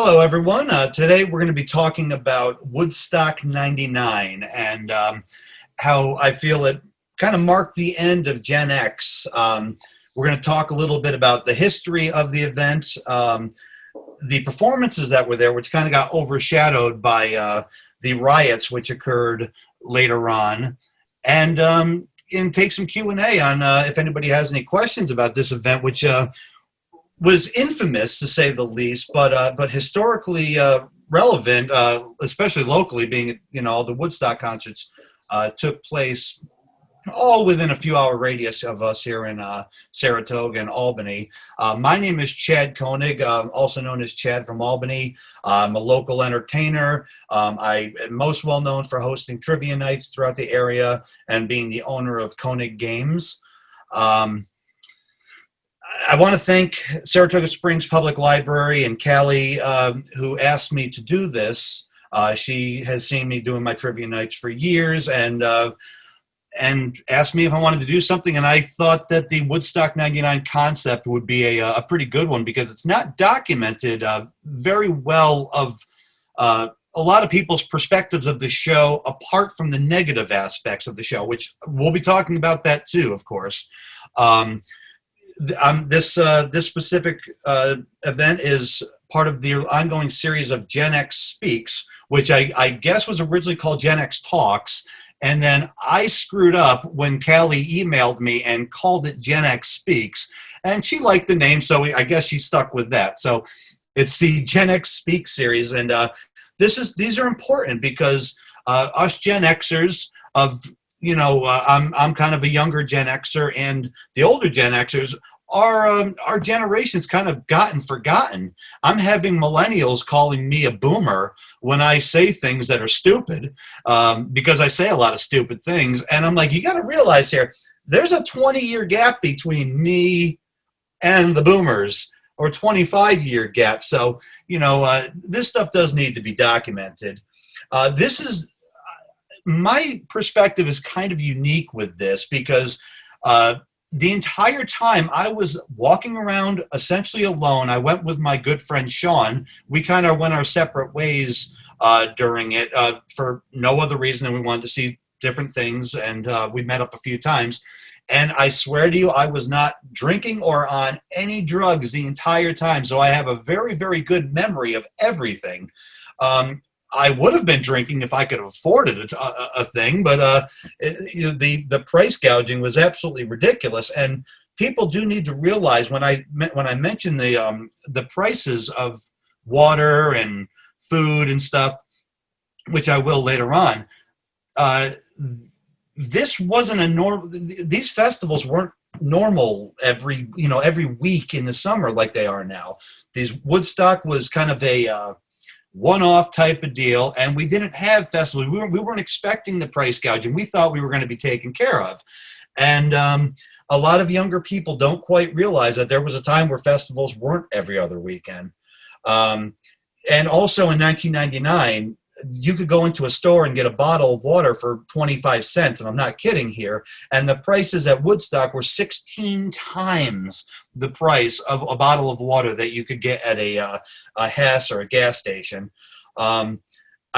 Hello, everyone. Today we're going to be talking about Woodstock 99 and how I feel it kind of marked the end of Gen X. We're going to talk a little bit about the history of the event, the performances that were there, which kind of got overshadowed by the riots which occurred later on, and take some Q&A on if anybody has any questions about this event, which was infamous to say the least, but historically relevant, especially locally, being the Woodstock concerts took place all within a few hour radius of us here in Saratoga and Albany. My name is Chad Koenig, also known as Chad from Albany. I'm a local entertainer. I am most well known for hosting trivia nights throughout the area and being the owner of Koenig Games. I want to thank Saratoga Springs Public Library and Callie, who asked me to do this. She has seen me doing my trivia nights for years and asked me if I wanted to do something. And I thought that the Woodstock 99 concept would be a pretty good one because it's not documented very well of a lot of people's perspectives of the show, apart from the negative aspects of the show, which we'll be talking about that too, of course. This specific event is part of the ongoing series of GenX Speaks, which I guess was originally called GenX Talks, and then I screwed up when Callie emailed me and called it GenX Speaks, and she liked the name, so I guess she stuck with that. So it's the GenX Speaks series, and these are important because us Gen Xers I'm kind of a younger Gen Xer, and the older Gen Xers our generation's kind of gotten forgotten. I'm having millennials calling me a boomer when I say things that are stupid, because I say a lot of stupid things. And I'm like, you got to realize here, there's a 20-year gap between me and the boomers, or 25-year gap. So, this stuff does need to be documented. My perspective is kind of unique with this because the entire time I was walking around essentially alone. I went with my good friend Sean. We kind of went our separate ways during it for no other reason than we wanted to see different things, and we met up a few times. And I swear to you, I was not drinking or on any drugs the entire time, so I have a very, very good memory of everything. I would have been drinking if I could have afforded a thing, but the price gouging was absolutely ridiculous. And people do need to realize when I mention the prices of water and food and stuff, which I will later on. This wasn't a normal. These festivals weren't normal every week in the summer like they are now. Woodstock was kind of a one-off type of deal, and we didn't have festivals. We weren't expecting the price gouging. We thought we were going to be taken care of. And a lot of younger people don't quite realize that there was a time where festivals weren't every other weekend. And also in 1999, you could go into a store and get a bottle of water for 25 cents, and I'm not kidding here. And the prices at Woodstock were 16 times the price of a bottle of water that you could get at a Hess or a gas station. I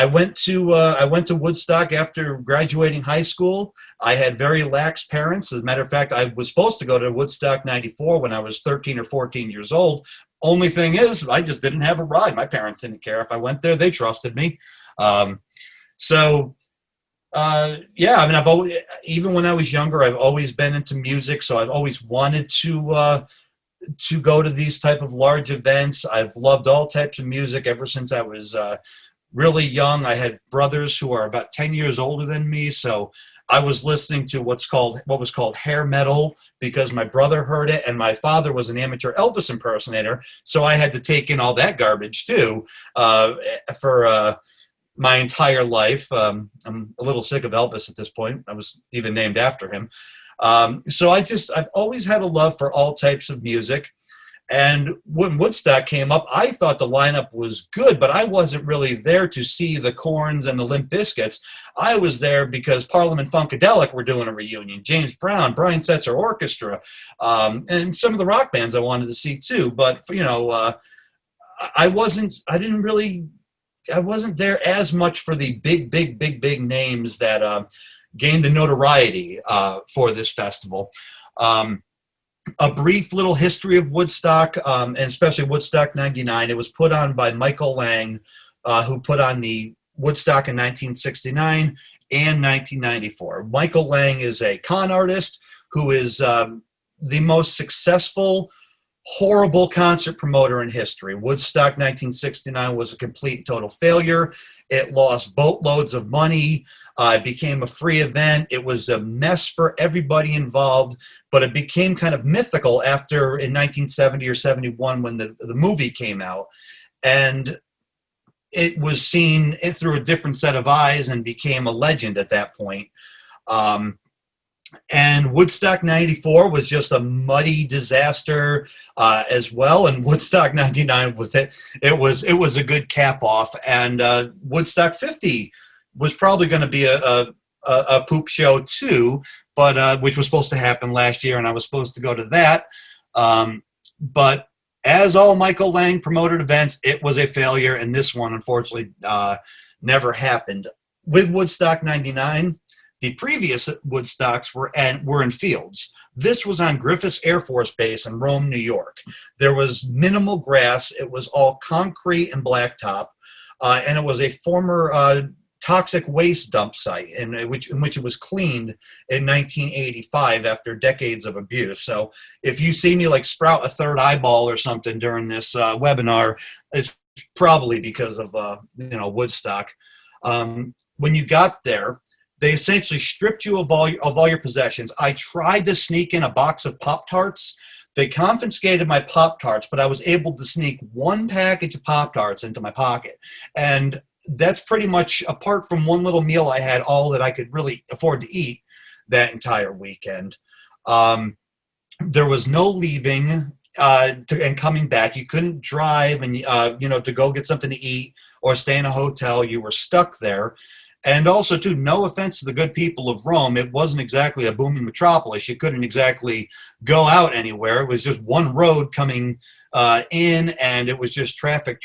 went to Woodstock after graduating high school. I had very lax parents. As a matter of fact, I was supposed to go to Woodstock 94 when I was 13 or 14 years old. Only thing is, I just didn't have a ride. My parents didn't care if I went there. They trusted me. I've always, even when I was younger, I've always been into music. So I've always wanted to go to these type of large events. I've loved all types of music ever since I was really young. I had brothers who are about 10 years older than me. So I was listening to what was called hair metal because my brother heard it, and my father was an amateur Elvis impersonator. So I had to take in all that garbage too, for my entire life. I'm a little sick of Elvis at this point. I was even named after him. So I've always had a love for all types of music. And when Woodstock came up, I thought the lineup was good, but I wasn't really there to see the Corns and the Limp Bizkits. I was there because Parliament Funkadelic were doing a reunion, James Brown, Brian Setzer Orchestra, and some of the rock bands I wanted to see too. But I wasn't there as much for the big names that gained the notoriety for this festival. A brief little history of Woodstock, and especially Woodstock 99. It was put on by Michael Lang, who put on the Woodstock in 1969 and 1994. Michael Lang is a con artist who is the most successful, horrible concert promoter in history. Woodstock 1969 was a complete total failure. It lost boatloads of money. It became a free event. It was a mess for everybody involved, but it became kind of mythical after in 1970 or 71 when the movie came out. And it was seen through a different set of eyes and became a legend at that point. And Woodstock 94 was just a muddy disaster as well. And Woodstock 99 was it. It was a good cap off. And Woodstock 50 was probably going to be a poop show too, but which was supposed to happen last year, and I was supposed to go to that. But as all Michael Lang promoted events, it was a failure, and this one unfortunately never happened. With Woodstock 99. The previous Woodstocks were in fields. This was on Griffiths Air Force Base in Rome, New York. There was minimal grass. It was all concrete and blacktop, and it was a former toxic waste dump site in which it was cleaned in 1985 after decades of abuse. So if you see me like sprout a third eyeball or something during this webinar, it's probably because of Woodstock. When you got there, they essentially stripped you of all your possessions. I tried to sneak in a box of Pop-Tarts. They confiscated my Pop-Tarts, but I was able to sneak one package of Pop-Tarts into my pocket. And that's pretty much, apart from one little meal I had, all that I could really afford to eat that entire weekend. There was no leaving and coming back. You couldn't drive and to go get something to eat or stay in a hotel. You were stuck there. And also, too, no offense to the good people of Rome, it wasn't exactly a booming metropolis. You couldn't exactly go out anywhere. It was just one road coming in, and it was just traffic.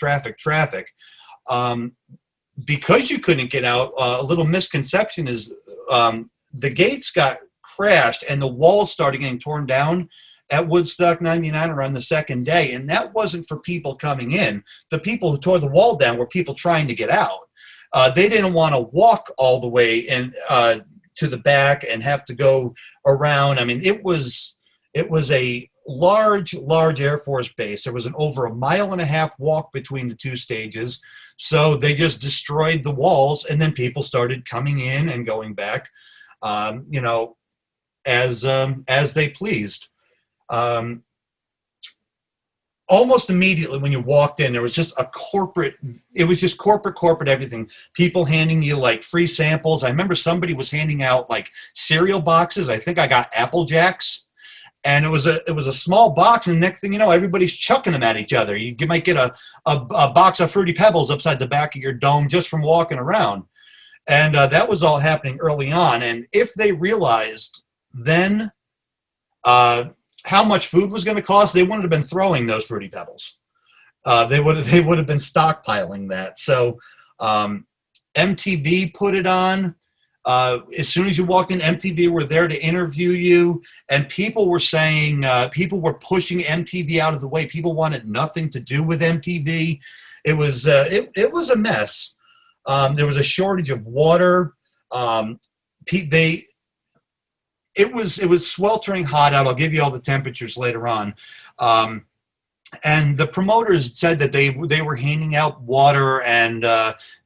Because you couldn't get out, a little misconception is the gates got crashed and the walls started getting torn down at Woodstock 99 around the second day. And that wasn't for people coming in. The people who tore the wall down were people trying to get out. They didn't want to walk all the way in to the back and have to go around. I mean, it was a large Air Force base. There was an over 1.5 mile walk between the two stages. So they just destroyed the walls, and then people started coming in and going back, as they pleased. Almost immediately when you walked in, there was just corporate everything. People handing you like free samples. I remember somebody was handing out like cereal boxes. I think I got Apple Jacks, and it was a small box, and next thing you know, everybody's chucking them at each other. You might get a box of Fruity Pebbles upside the back of your dome just from walking around. And that was all happening early on. And if they realized then how much food was going to cost, they wouldn't have been throwing those Fruity Pebbles. They would have been stockpiling that. So MTV put it on. As soon as you walked in, MTV were there to interview you, and people were saying, people were pushing MTV out of the way. People wanted nothing to do with MTV. It was it was a mess. There was a shortage of water. It was sweltering hot out. I'll give you all the temperatures later on. And the promoters said that they were handing out water and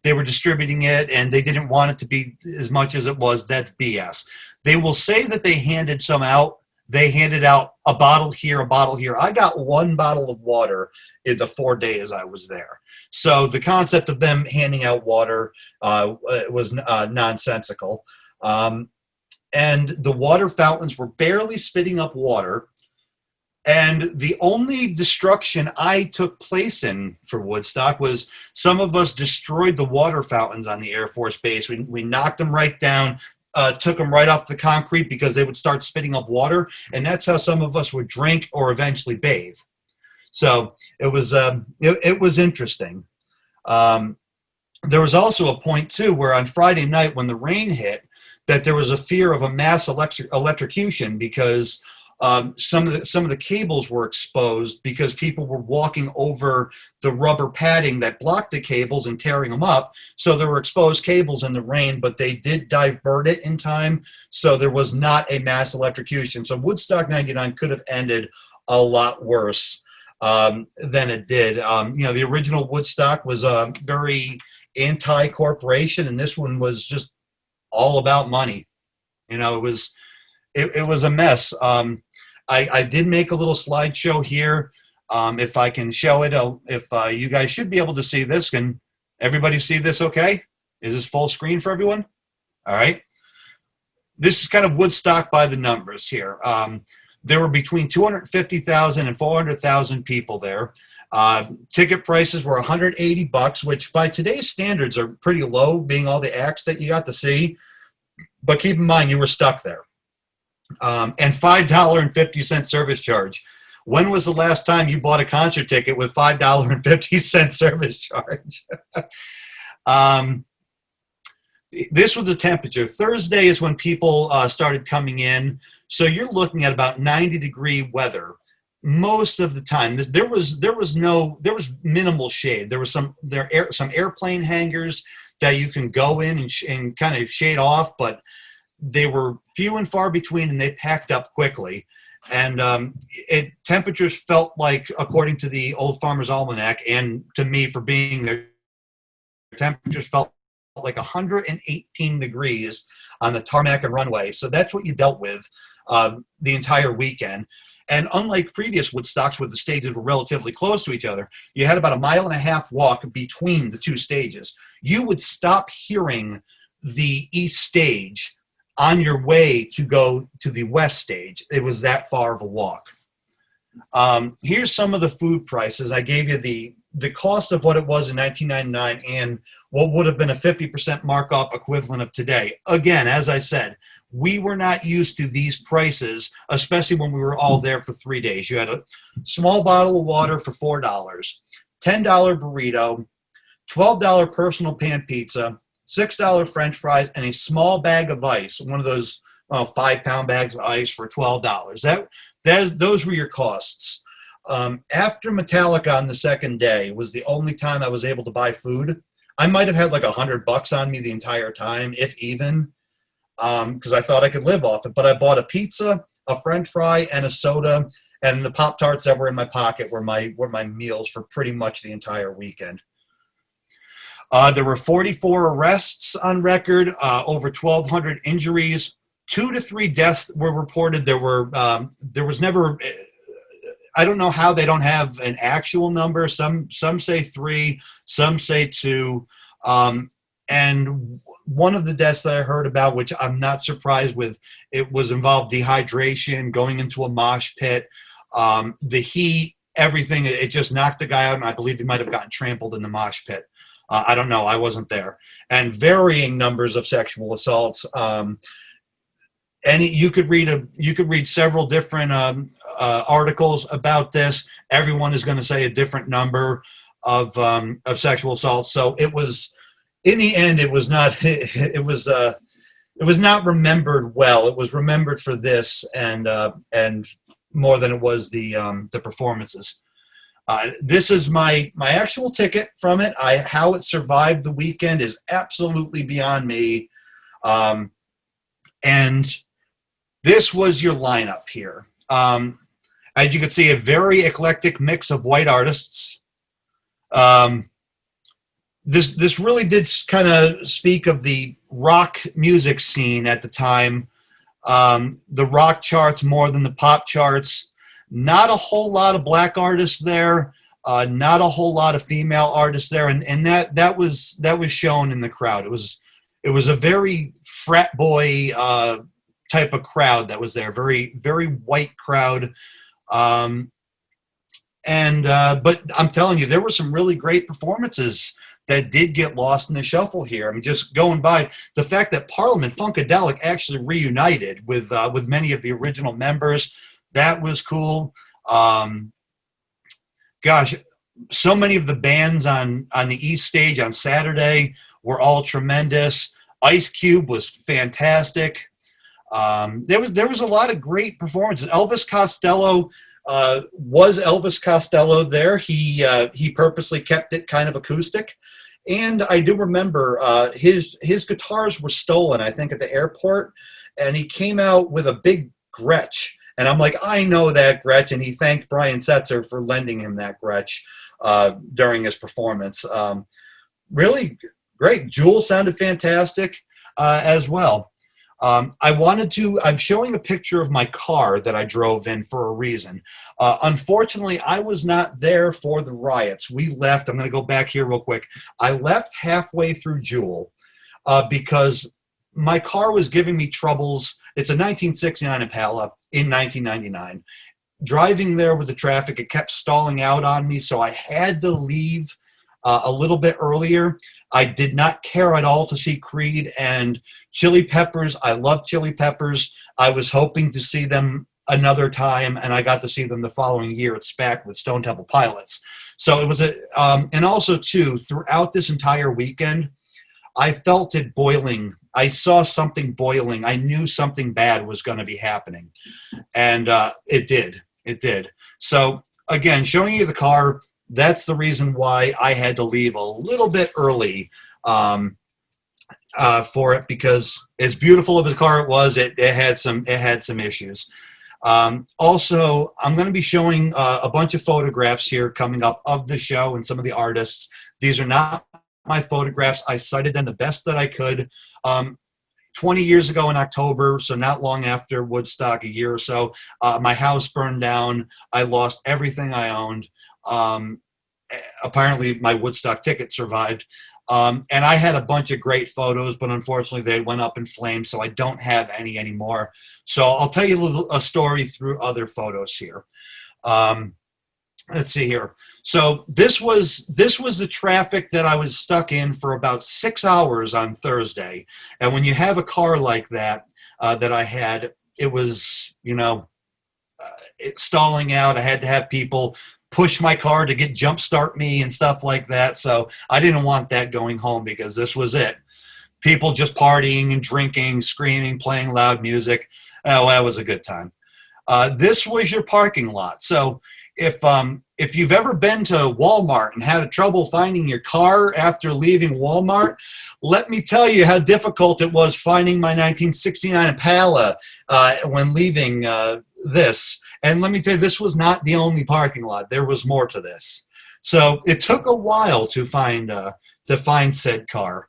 they were distributing it, and they didn't want it to be as much as it was. That's BS. They will say that they handed some out. They handed out a bottle here, a bottle here. I got one bottle of water in the 4 days I was there. So the concept of them handing out water was nonsensical. And the water fountains were barely spitting up water. And the only destruction I took place in for Woodstock was some of us destroyed the water fountains on the Air Force Base. We knocked them right down, took them right off the concrete because they would start spitting up water. And that's how some of us would drink or eventually bathe. So it was interesting. Um, there was also a point too where on Friday night when the rain hit, that there was a fear of a mass electrocution because some of the cables were exposed because people were walking over the rubber padding that blocked the cables and tearing them up. So there were exposed cables in the rain, but they did divert it in time, so there was not a mass electrocution. So Woodstock '99 could have ended a lot worse than it did. The original Woodstock was very anti-corporation, and this one was just all about money. It was a mess. I did make a little slideshow here. If I can show it, if you guys should be able to see this. Can everybody see this okay? Is this full screen for everyone? All right. This is kind of Woodstock by the numbers here. There were between 250,000 and 400,000 people there. Ticket prices were $180, which by today's standards are pretty low, being all the acts that you got to see. But keep in mind, you were stuck there. And $5.50 service charge. When was the last time you bought a concert ticket with $5.50 service charge? This was the temperature. Thursday is when people started coming in. So you're looking at about 90-degree weather most of the time. There was minimal shade. There was some airplane hangars that you can go in and kind of shade off, but they were few and far between, and they packed up quickly. And temperatures felt like, according to the Old Farmer's Almanac, and to me for being there, temperatures felt like 118 degrees on the tarmac and runway. So that's what you dealt with the entire weekend. And unlike previous Woodstocks where the stages were relatively close to each other, you had about a 1.5 mile walk between the two stages. You would stop hearing the east stage on your way to go to the west stage. It was that far of a walk. Here's some of the food prices. I gave you the cost of what it was in 1999 and what would have been a 50% markup equivalent of today. Again, as I said, we were not used to these prices, especially when we were all there for 3 days. You had a small bottle of water for $4, $10 burrito, $12 personal pan pizza, $6 French fries, and a small bag of ice, one of those 5-pound bags of ice for $12. Those were your costs. After Metallica on the second day was the only time I was able to buy food. I might have had like $100 on me the entire time, if even, because I thought I could live off it. But I bought a pizza, a French fry, and a soda, and the Pop-Tarts that were in my pocket were my meals for pretty much the entire weekend. There were 44 arrests on record, over 1,200 injuries, 2 to 3 deaths were reported. There was never. I don't know how they don't have an actual number. Some say 3, some say 2. And one of the deaths that I heard about, which I'm not surprised with, it was involved dehydration, going into a mosh pit, the heat, everything. It just knocked the guy out, and I believe he might have gotten trampled in the mosh pit. I don't know. I wasn't there. And varying numbers of sexual assaults. You could read several different articles about this. Everyone is going to say a different number of sexual assaults. So it was, in the end, it was not remembered well. It was remembered for this and more than it was the performances. This is my actual ticket from it. How it survived the weekend is absolutely beyond me. And this was your lineup here. As you can see, a very eclectic mix of white artists. This really did kind of speak of the rock music scene at the time. The rock charts more than the pop charts. Not a whole lot of black artists there. Not a whole lot of female artists there, and that was shown in the crowd. It was a very frat boy type of crowd that was there. Very, very white crowd. But I'm telling you, there were some really great performances that did get lost in the shuffle here. I mean, just going by the fact that Parliament Funkadelic actually reunited with many of the original members, that was cool. gosh, so many of the bands on the East Stage on Saturday were all tremendous. Ice Cube was fantastic. There was a lot of great performances. Elvis Costello was Elvis Costello there. He purposely kept it kind of acoustic, and I do remember his guitars were stolen, I think, at the airport, and he came out with a big Gretsch. And I'm like, I know that Gretsch, and he thanked Brian Setzer for lending him that Gretsch during his performance. Really great. Jewel sounded fantastic as well. I'm showing a picture of my car that I drove in for a reason. Unfortunately, I was not there for the riots. We left. I'm going to go back here real quick. I left halfway through Jewel because my car was giving me troubles. It's a 1969 Impala in 1999. Driving there with the traffic, it kept stalling out on me, so I had to leave a little bit earlier. I did not care at all to see Creed and Chili Peppers. I love Chili Peppers. I was hoping to see them another time, and I got to see them the following year at SPAC with Stone Temple Pilots. So it was and also too, throughout this entire weekend, I felt it boiling. I saw something boiling. I knew something bad was going to be happening, and it did. It did. So again, showing you the car. That's the reason why I had to leave a little bit early for it, because as beautiful of a car it was, it had some issues. Also, I'm going to be showing a bunch of photographs here coming up of the show and some of the artists. These are not my photographs. I cited them the best that I could. 20 years ago in October, so not long after Woodstock, a year or so, my house burned down. I lost everything I owned. Apparently my Woodstock ticket survived. And I had a bunch of great photos, but unfortunately they went up in flames, so I don't have any anymore. So I'll tell you a story through other photos here. Let's see here. So this was the traffic that I was stuck in for about 6 hours on Thursday. And when you have a car like that, that I had, it was, it stalling out. I had to have people push my car to get jump start me and stuff like that. So I didn't want that going home, because this was it. People just partying and drinking, screaming, playing loud music. Oh, that was a good time. This was your parking lot. So if you've ever been to Walmart and had trouble finding your car after leaving Walmart, let me tell you how difficult it was finding my 1969 Impala when leaving this. And let me tell you, this was not the only parking lot. There was more to this. So it took a while to find said car.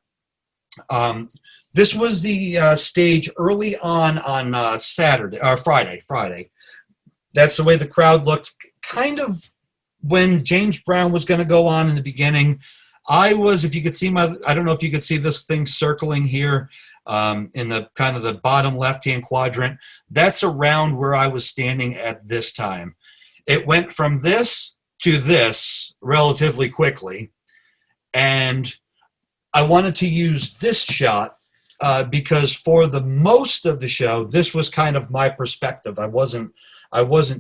This was the stage early on Saturday or Friday. That's the way the crowd looked. Kind of when James Brown was going to go on in the beginning. If you could see I don't know if you could see this thing circling here in the kind of the bottom left-hand quadrant. That's around where I was standing at this time. It went from this to this relatively quickly. And I wanted to use this shot because for the most of the show, this was kind of my perspective. I wasn't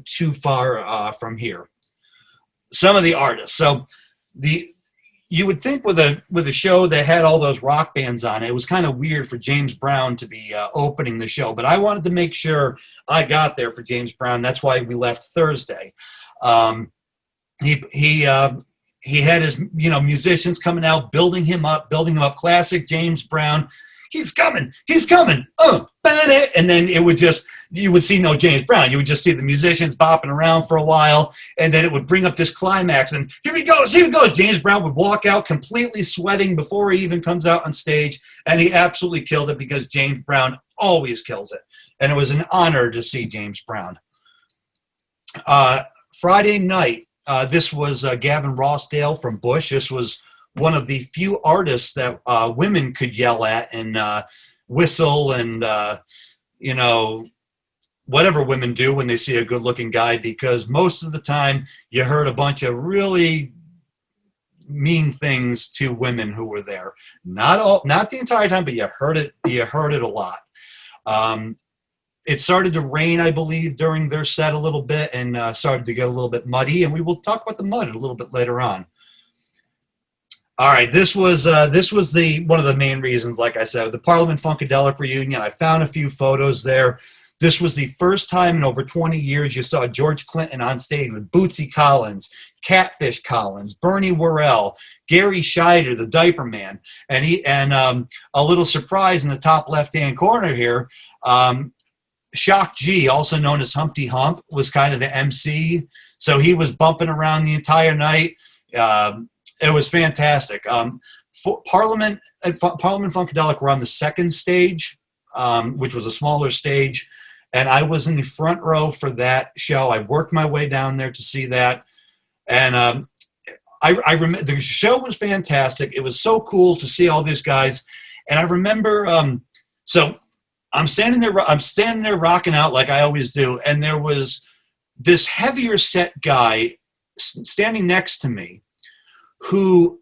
too far from here. Some of the artists. So you would think with a show that had all those rock bands on it, it was kind of weird for James Brown to be opening the show. But I wanted to make sure I got there for James Brown. That's why we left Thursday. He had his musicians coming out, building him up. Classic James Brown. He's coming. And then you would see no James Brown. You would just see the musicians bopping around for a while, and then it would bring up this climax. And here he goes. James Brown would walk out completely sweating before he even comes out on stage, and he absolutely killed it, because James Brown always kills it. And it was an honor to see James Brown. Friday night, this was Gavin Rossdale from Bush. This was one of the few artists that women could yell at and whistle and, whatever women do when they see a good-looking guy, because most of the time you heard a bunch of really mean things to women who were there. Not the entire time, but you heard it a lot. it started to rain, I believe, during their set a little bit, and started to get a little bit muddy. And we will talk about the mud a little bit later on. All right, this was the one of the main reasons. Like I said, the Parliament Funkadelic reunion. I found a few photos there. This was the first time in over 20 years you saw George Clinton on stage with Bootsy Collins, Catfish Collins, Bernie Worrell, Gary Scheider, the Diaper Man, and a little surprise in the top left-hand corner here. Shock G, also known as Humpty Hump, was kind of the MC, so he was bumping around the entire night. It was fantastic. Parliament Funkadelic were on the second stage, which was a smaller stage, and I was in the front row for that show. I worked my way down there to see that, and I remember the show was fantastic. It was so cool to see all these guys, and I remember. So I'm standing there rocking out like I always do, and there was this heavier set guy standing next to me, who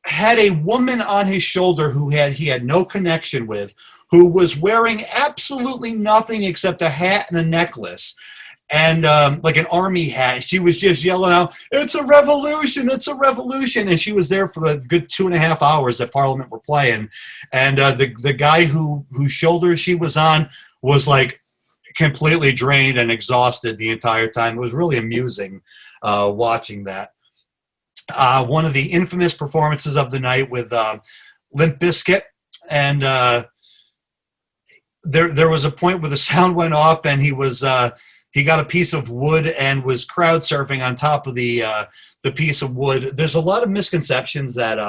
had a woman on his shoulder who he had no connection with, who was wearing absolutely nothing except a hat and a necklace, and like an army hat. She was just yelling out, "It's a revolution! It's a revolution!" And she was there for the good 2.5 hours that Parliament were playing. And the guy whose shoulder she was on was like completely drained and exhausted the entire time. It was really amusing watching that. One of the infamous performances of the night with Limp Bizkit, and there was a point where the sound went off, and he got a piece of wood and was crowd surfing on top of the piece of wood. There's a lot of misconceptions that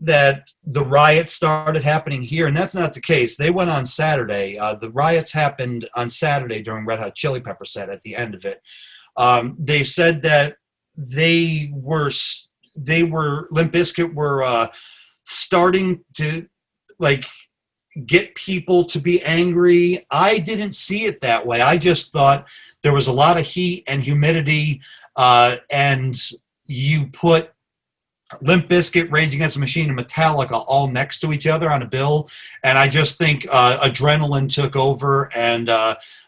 the riots started happening here, and that's not the case. They went on Saturday. The riots happened on Saturday during Red Hot Chili Pepper set at the end of it. They said that they were Limp Bizkit were starting to like get people to be angry. I didn't see it that way. I just thought there was a lot of heat and humidity, and you put Limp Bizkit, Rage Against the Machine, and Metallica all next to each other on a bill, and I just think adrenaline took over, and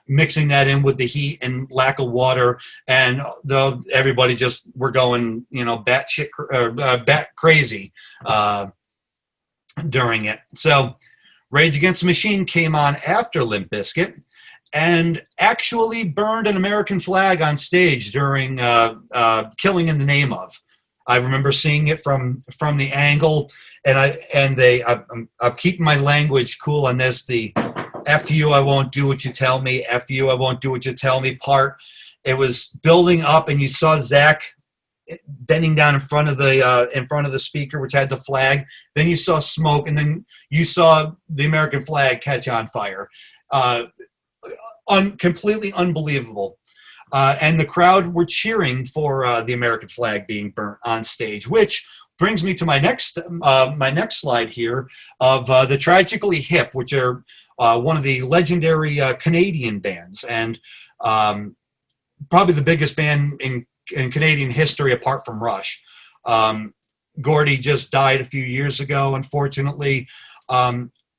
mixing that in with the heat and lack of water, and everybody just were going, bat crazy during it. So Rage Against the Machine came on after Limp Bizkit and actually burned an American flag on stage during Killing in the Name Of. I remember seeing it from the angle, and I'm keeping my language cool on this. The F you, I won't do what you tell me. F you, I won't do what you tell me part. It was building up, and you saw Zach bending down in front of the speaker, which had the flag. Then you saw smoke, and then you saw the American flag catch on fire. Completely unbelievable. And the crowd were cheering for the American flag being burnt on stage, which brings me to my next slide here of the Tragically Hip, which are one of the legendary Canadian bands, and probably the biggest band in Canadian history apart from Rush. Gordy just died a few years ago, unfortunately.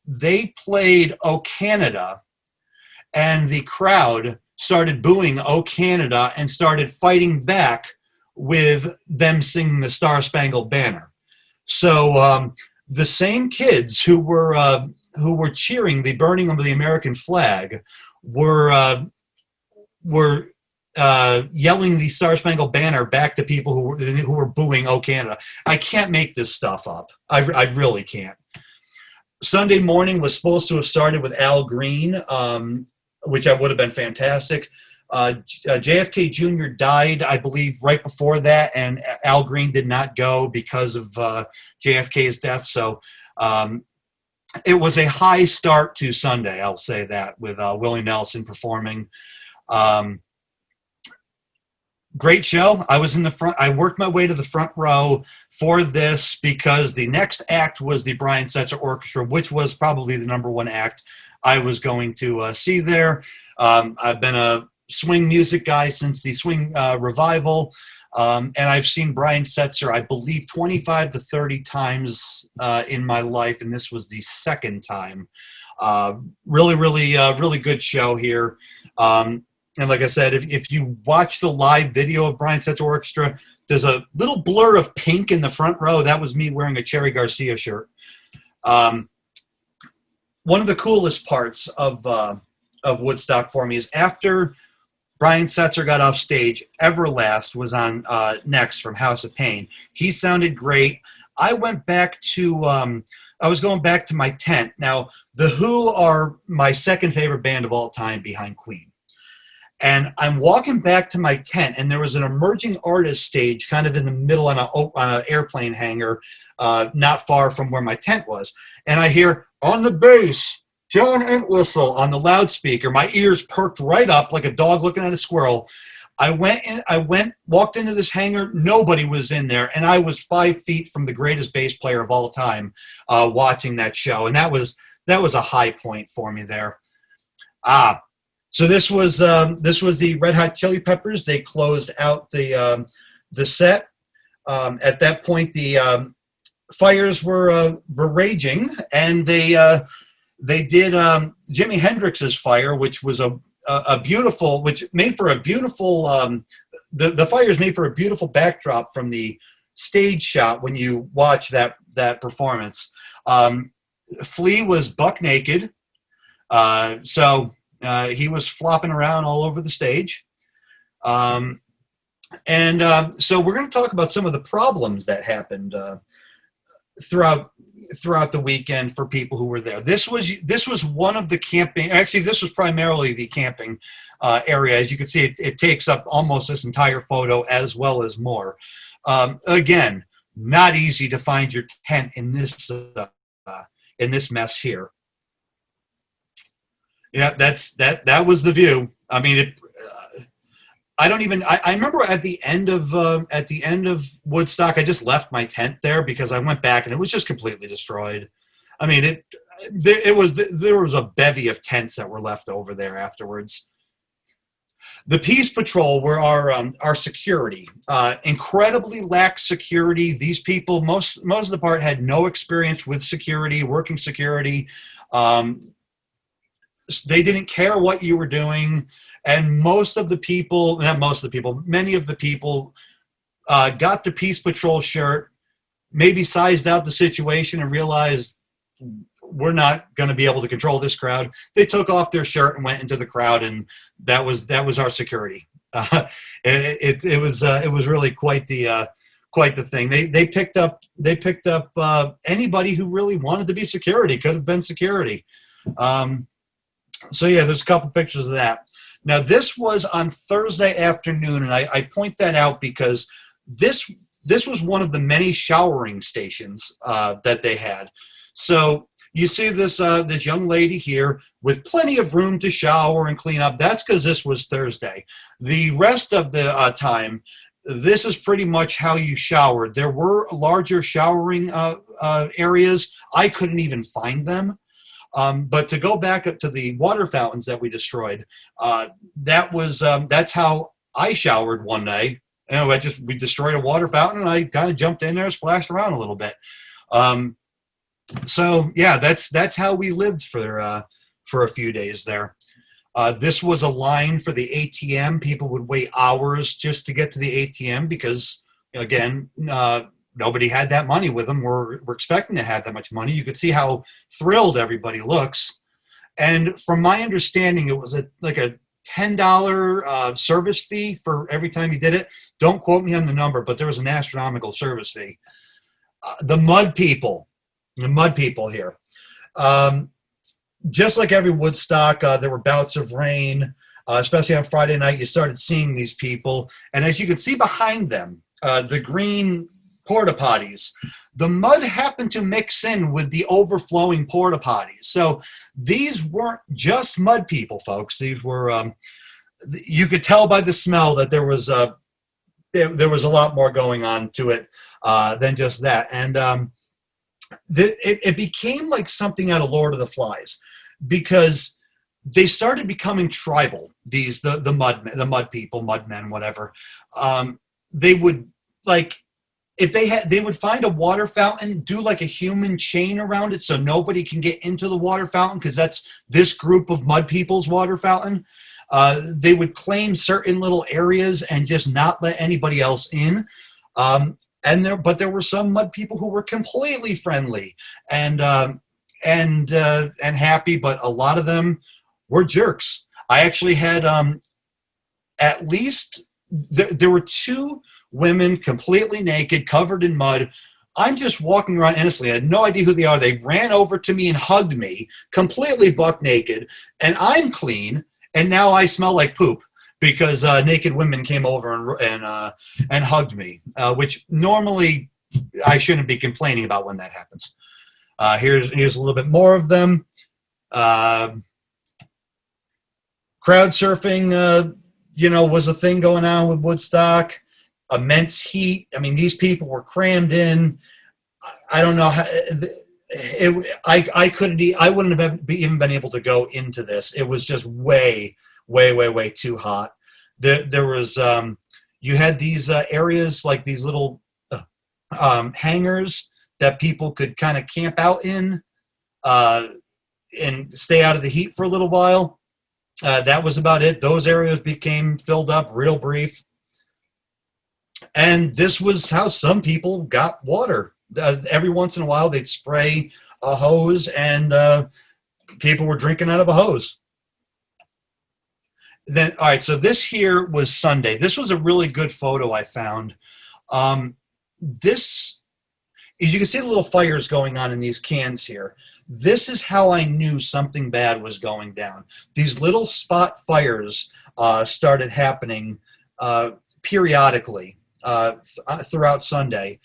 They played "O Canada," and the crowd started booing "O Canada" and started fighting back with them singing the Star Spangled Banner. So the same kids who were cheering the burning of the American flag were yelling the Star Spangled Banner back to people who were booing "O Canada." I can't make this stuff up. I really can't. Sunday morning was supposed to have started with Al Green, which would have been fantastic. JFK Jr. died, I believe, right before that, and Al Green did not go because of JFK's death. So it was a high start to Sunday, I'll say that, with Willie Nelson performing. Great show. I was in the front. I worked my way to the front row for this because the next act was the Brian Setzer Orchestra, which was probably the number one act I was going to see there. I've been a swing music guy since the swing revival. And I've seen Brian Setzer, I believe, 25 to 30 times in my life, and this was the second time. Really good show here. And like I said, if you watch the live video of Brian Setzer Orchestra, there's a little blur of pink in the front row. That was me wearing a Cherry Garcia shirt. One of the coolest parts of Woodstock for me is after Brian Setzer got off stage, Everlast was on next from House of Pain. He sounded great. I went back to, I was going back to my tent. Now, The Who are my second favorite band of all time behind Queen. And I'm walking back to my tent, and there was an emerging artist stage kind of in the middle on an airplane hangar, not far from where my tent was. And I hear, on the bass, John Entwistle on the loudspeaker. My ears perked right up like a dog looking at a squirrel. I walked into this hangar. Nobody was in there, and I was 5 feet from the greatest bass player of all time, watching that show, and that was a high point for me there. So this was the Red Hot Chili Peppers. They closed out the set. At that point, the fires were raging, and they did Jimi Hendrix's Fire, which was a beautiful, which made for a beautiful, the fires made for a beautiful backdrop from the stage shot when you watch that performance. Flea was buck naked, so he was flopping around all over the stage. So we're going to talk about some of the problems that happened throughout the weekend for people who were there. This was one of the camping. Actually, this was primarily the camping area. As you can see, it takes up almost this entire photo as well as more. Again, not easy to find your tent in this mess here. Yeah, that was the view. I mean, I remember at the end of Woodstock, I just left my tent there because I went back and it was just completely destroyed. I mean, there was a bevy of tents that were left over there afterwards. The Peace Patrol were our security. Incredibly lax security. These people, most of the part, had no experience with security, working security. They didn't care what you were doing. And many of the people got the Peace Patrol shirt, maybe sized out the situation and realized we're not going to be able to control this crowd. They took off their shirt and went into the crowd, and that was our security. It was really quite the thing. They picked up anybody who really wanted to be security. Could have been security. So yeah, there's a couple pictures of that. Now, this was on Thursday afternoon, and I point that out because this was one of the many showering stations that they had. So you see this young lady here with plenty of room to shower and clean up. That's because this was Thursday. The rest of the time, this is pretty much how you showered. There were larger showering areas. I couldn't even find them. But to go back up to the water fountains that we destroyed, that's how I showered one day. We destroyed a water fountain, and I kind of jumped in there, splashed around a little bit. So yeah, that's how we lived for a few days there. This was a line for the ATM. People would wait hours just to get to the ATM because, again, nobody had that money with them. We're expecting to have that much money. You could see how thrilled everybody looks. And from my understanding, it was like a $10 service fee for every time you did it. Don't quote me on the number, but there was an astronomical service fee. The mud people here. Just like every Woodstock, there were bouts of rain, especially on Friday night. You started seeing these people. And as you can see behind them, the green porta potties, the mud happened to mix in with the overflowing porta potties. So these weren't just mud people, folks. These were, you could tell by the smell that there was a lot more going on to it than just that. And it became like something out of Lord of the Flies because they started becoming tribal. The mud people, mud men, whatever. they would like if they would find a water fountain, do like a human chain around it so nobody can get into the water fountain because that's this group of mud people's water fountain. They would claim certain little areas and just not let anybody else in. But there were some mud people who were completely friendly and happy, but a lot of them were jerks. I actually had at least there were two women completely naked, covered in mud. I'm just walking around innocently. I had no idea who they are. They ran over to me and hugged me, completely buck naked, and I'm clean, and now I smell like poop because naked women came over and hugged me, which normally I shouldn't be complaining about when that happens. Here's a little bit more of them. Crowd surfing, was a thing going on with Woodstock. Immense heat. I mean, these people were crammed in. I don't know how. I couldn't. I wouldn't have even been able to go into this. It was just way too hot. There was. You had these areas like these little hangars that people could kind of camp out in and stay out of the heat for a little while. That was about it. Those areas became filled up real brief. And this was how some people got water. Every once in a while, they'd spray a hose, and people were drinking out of a hose. Then, all right, so this here was Sunday. This was a really good photo I found. This, as you can see the little fires going on in these cans here. This is how I knew something bad was going down. These little spot fires started happening periodically throughout Sunday.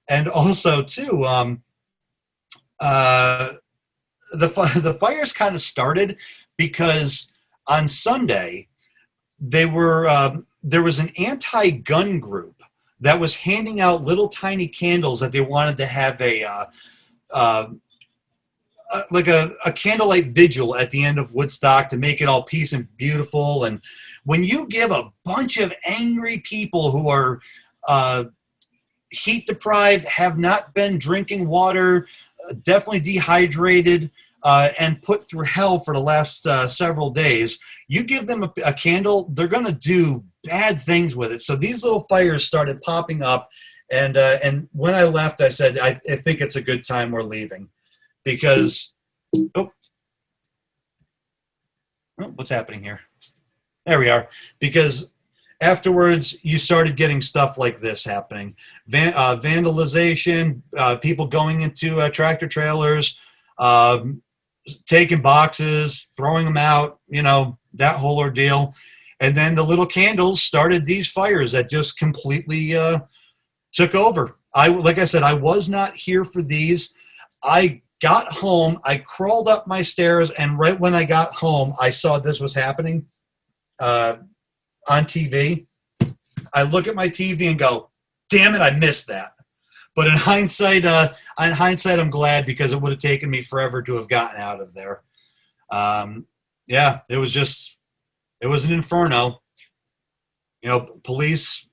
And also, too, the fires kind of started because on Sunday, there was an anti-gun group that was handing out little tiny candles that they wanted to have like a candlelight vigil at the end of Woodstock to make it all peace and beautiful. And when you give a bunch of angry people who are heat deprived, have not been drinking water, definitely dehydrated, and put through hell for the last several days, you give them a candle, they're going to do bad things with it. So these little fires started popping up, and when I left, I said, I think it's a good time we're leaving, because what's happening here? There we are. Because afterwards, you started getting stuff like this happening. Vandalization, people going into tractor trailers, taking boxes, throwing them out, that whole ordeal. And then the little candles started these fires that just completely took over. Like I said, I was not here for these. I got home, I crawled up my stairs, and right when I got home, I saw this was happening on TV. I look at my TV and go, damn it, I missed that. But in hindsight, I'm glad, because it would have taken me forever to have gotten out of there. Yeah, it was an inferno. Police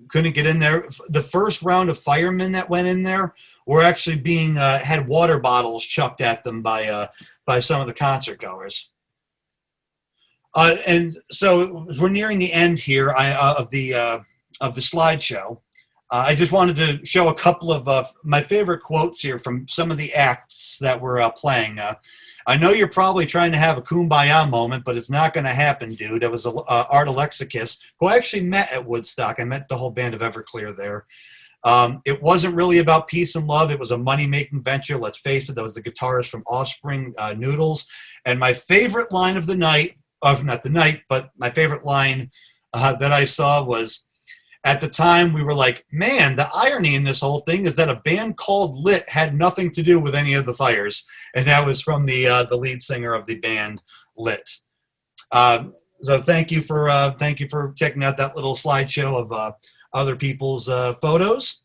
couldn't get in there. The first round of firemen that went in there were actually had water bottles chucked at them by some of the concert goers. And so we're nearing the end here of the slideshow. I just wanted to show a couple of my favorite quotes here from some of the acts that were playing. I know you're probably trying to have a kumbaya moment, but it's not going to happen, dude. It was Art Alexakis, who I actually met at Woodstock. I met the whole band of Everclear there. It wasn't really about peace and love. It was a money-making venture. Let's face it, that was the guitarist from Offspring, Noodles. And my favorite line of the night, not the night, but my favorite line that I saw was, at the time, we were like, man, the irony in this whole thing is that a band called Lit had nothing to do with any of the fires. And that was from the lead singer of the band Lit. So thank you for checking out that little slideshow of other people's photos.